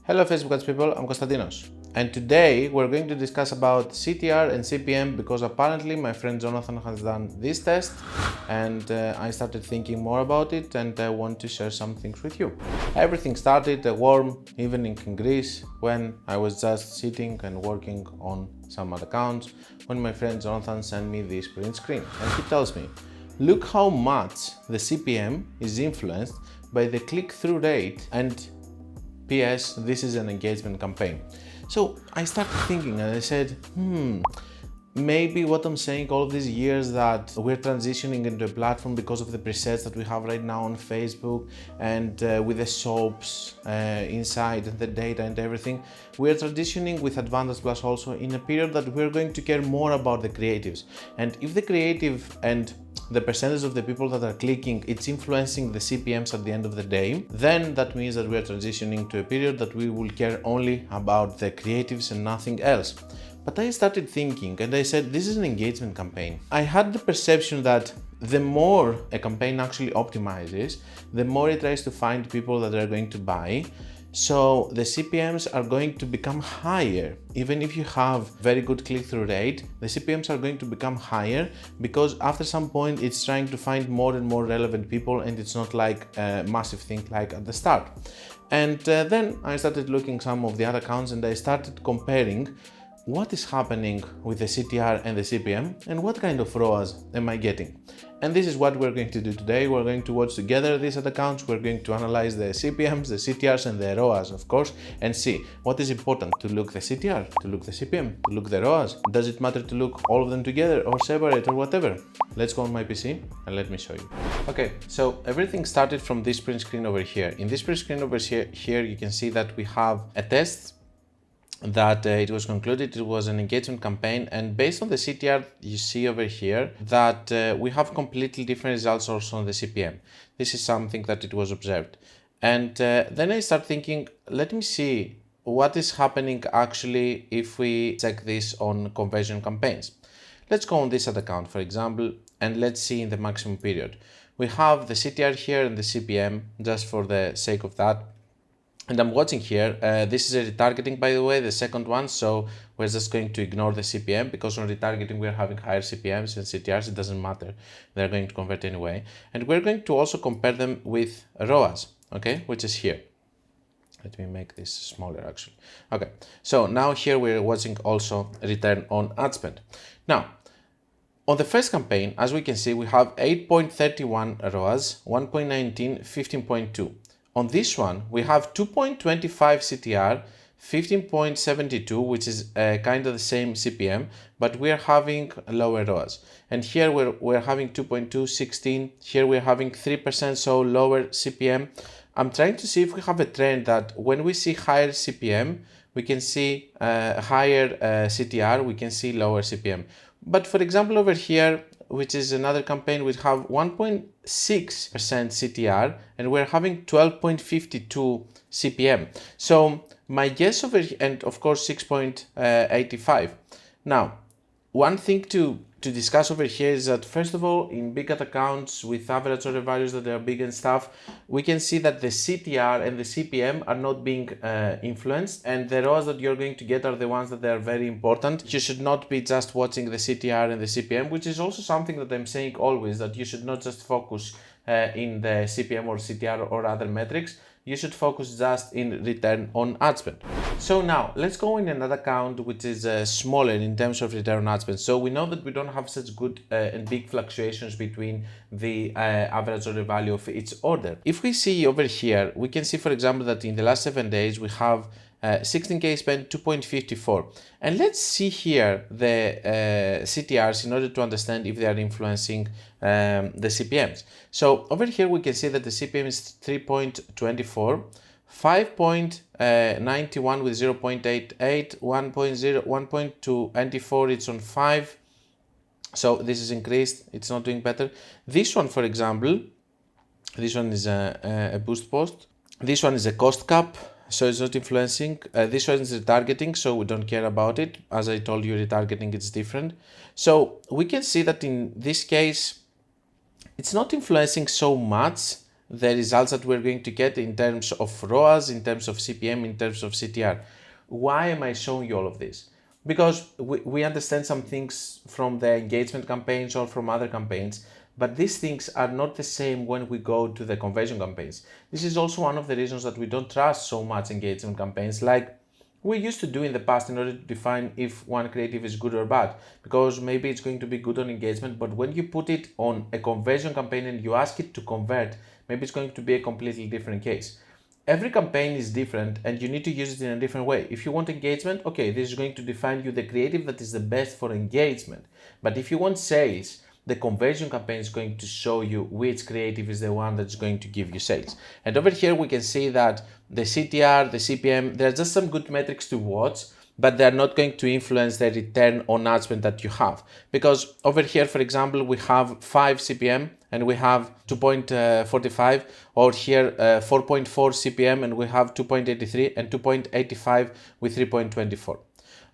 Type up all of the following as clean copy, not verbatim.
Hello Facebook Ads people, I'm Konstantinos. And today we're going to discuss about CTR and CPM because apparently my friend Jonathan has done this test and I started thinking more about it and I want to share some things with you. Everything started a warm evening in Greece when I was just sitting and working on some ad accounts when my friend Jonathan sent me this print screen and he tells me, look how much the CPM is influenced by the click-through rate and PS, this is an engagement campaign. So I started thinking and I said, maybe what I'm saying all of these years that we're transitioning into a platform because of the presets that we have right now on Facebook and with the soaps inside and the data and everything, we're transitioning with Advantage Plus also in a period that we're going to care more about the creatives. And if the creative and the percentage of the people that are clicking, it's influencing the CPMs at the end of the day, then that means that we are transitioning to a period that we will care only about the creatives and nothing else. But I started thinking and I said, this is an engagement campaign. I had the perception that the more a campaign actually optimizes, the more it tries to find people that are going to buy. So the CPMs are going to become higher. Even if you have very good click-through rate, the CPMs are going to become higher because after some point it's trying to find more and more relevant people and it's not like a massive thing like at the start. And then I started looking some of the other accounts and I started comparing what is happening with the CTR and the CPM and what kind of ROAS am I getting. And this is what we're going to do today. We're going to watch together these ad accounts. We're going to analyze the CPMs, the CTRs and the ROAS, of course, and see what is important to look the CTR, to look the CPM, to look the ROAS. Does it matter to look all of them together or separate or whatever? Let's go on my PC and let me show you. Okay, so everything started from this print screen over here. In this print screen over here, you can see that we have a test that it was concluded it was an engagement campaign, and based on the CTR you see over here that we have completely different results also on the CPM. This is something that it was observed. And then I start thinking, let me see what is happening actually if we check this on conversion campaigns. Let's go on this ad account, for example, and let's see in the maximum period. We have the CTR here and the CPM, just for the sake of that. And I'm watching here, this is a retargeting by the way, the second one, so we're just going to ignore the CPM because on retargeting we're having higher CPMs and CTRs, it doesn't matter, they're going to convert anyway. And we're going to also compare them with ROAS, okay, which is here. Let me make this smaller actually. Okay, so now here we're watching also return on ad spend. Now, on the first campaign, as we can see, we have 8.31 ROAS, 1.19, 15.2. On this one, we have 2.25 CTR, 15.72, which is kind of the same CPM, but we are having lower ROAS. And here we're having 2.2, 16. Here we're having 3%, so lower CPM. I'm trying to see if we have a trend that when we see higher CPM, we can see higher CTR, we can see lower CPM. But for example, over here, which is another campaign, we have 1.6% CTR and we're having 12.52 CPM. So my guess over here, and of course 6.85. Now, one thing to discuss over here is that first of all, in big ad accounts with average order values that are big and stuff, we can see that the CTR and the CPM are not being influenced, and the ROAS that you're going to get are the ones that are very important. You should not be just watching the CTR and the CPM, which is also something that I'm saying always, that you should not just focus in the CPM or CTR or other metrics. You should focus just in return on ad spend. So now let's go in another account which is smaller in terms of return on ad spend. So we know that we don't have such good and big fluctuations between the average order value of each order. If we see over here, we can see, for example, that in the last 7 days we have 16K spent 2.54. And let's see here the CTRs in order to understand if they are influencing the CPMs. So over here we can see that the CPM is 3.24, 5.91 with 0.88, 1.24 it's on 5. So this is increased, it's not doing better. This one, for example, this one is a boost post. This one is a cost cap, so it's not influencing. This one is retargeting, so we don't care about it. As I told you, retargeting is different. So we can see that in this case, it's not influencing so much the results that we're going to get in terms of ROAS, in terms of CPM, in terms of CTR. Why am I showing you all of this? Because we understand some things from the engagement campaigns or from other campaigns, but these things are not the same when we go to the conversion campaigns. This is also one of the reasons that we don't trust so much engagement campaigns like we used to do in the past in order to define if one creative is good or bad, because maybe it's going to be good on engagement, but when you put it on a conversion campaign and you ask it to convert, maybe it's going to be a completely different case. Every campaign is different and you need to use it in a different way. If you want engagement, okay, this is going to define you the creative that is the best for engagement. But if you want sales, the conversion campaign is going to show you which creative is the one that's going to give you sales. And over here we can see that the CTR, the CPM, there are just some good metrics to watch, but they're not going to influence the return on ad spend that you have. Because over here, for example, we have 5 CPM and we have 2.45, or here 4.4 CPM and we have 2.83, and 2.85 with 3.24.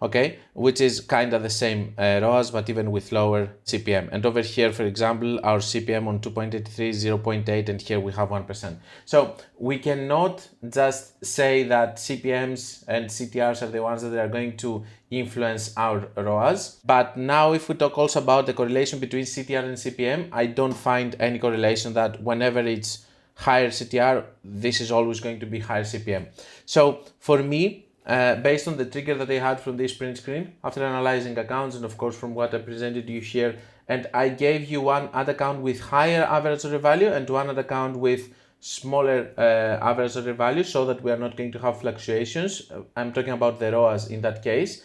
Okay, which is kind of the same ROAS, but even with lower CPM. And over here, for example, our CPM on 2.83 is 0.8, and here we have 1%. So we cannot just say that CPMs and CTRs are the ones that are going to influence our ROAS. But now if we talk also about the correlation between CTR and CPM, I don't find any correlation that whenever it's higher CTR, this is always going to be higher CPM. So for me, based on the trigger that I had from this print screen, after analyzing accounts and of course from what I presented you here, and I gave you one ad account with higher average order value and one ad account with smaller average order value, so that we are not going to have fluctuations. I'm talking about the ROAS in that case.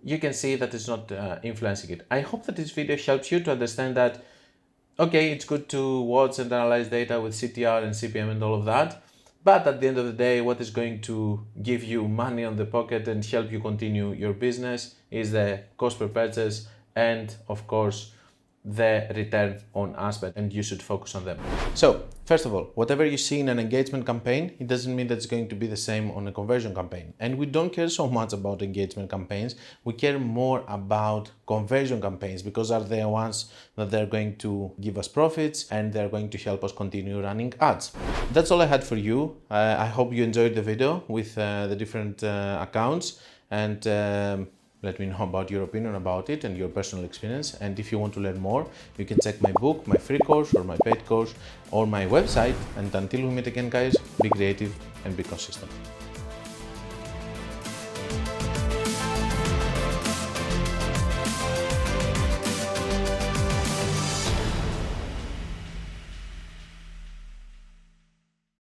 You can see that it's not influencing it. I hope that this video helps you to understand that, okay, it's good to watch and analyze data with CTR and CPM and all of that, but at the end of the day, what is going to give you money on the pocket and help you continue your business is the cost per purchase and, of course, the return on ad spend, and you should focus on them. So, first of all, whatever you see in an engagement campaign, it doesn't mean that it's going to be the same on a conversion campaign. And we don't care so much about engagement campaigns. We care more about conversion campaigns, because are the ones that they're going to give us profits and they're going to help us continue running ads. That's all I had for you. I hope you enjoyed the video with the different accounts, and let me know about your opinion about it and your personal experience. And if you want to learn more, you can check my book, my free course, or my paid course, or my website. And until we meet again, guys, be creative and be consistent.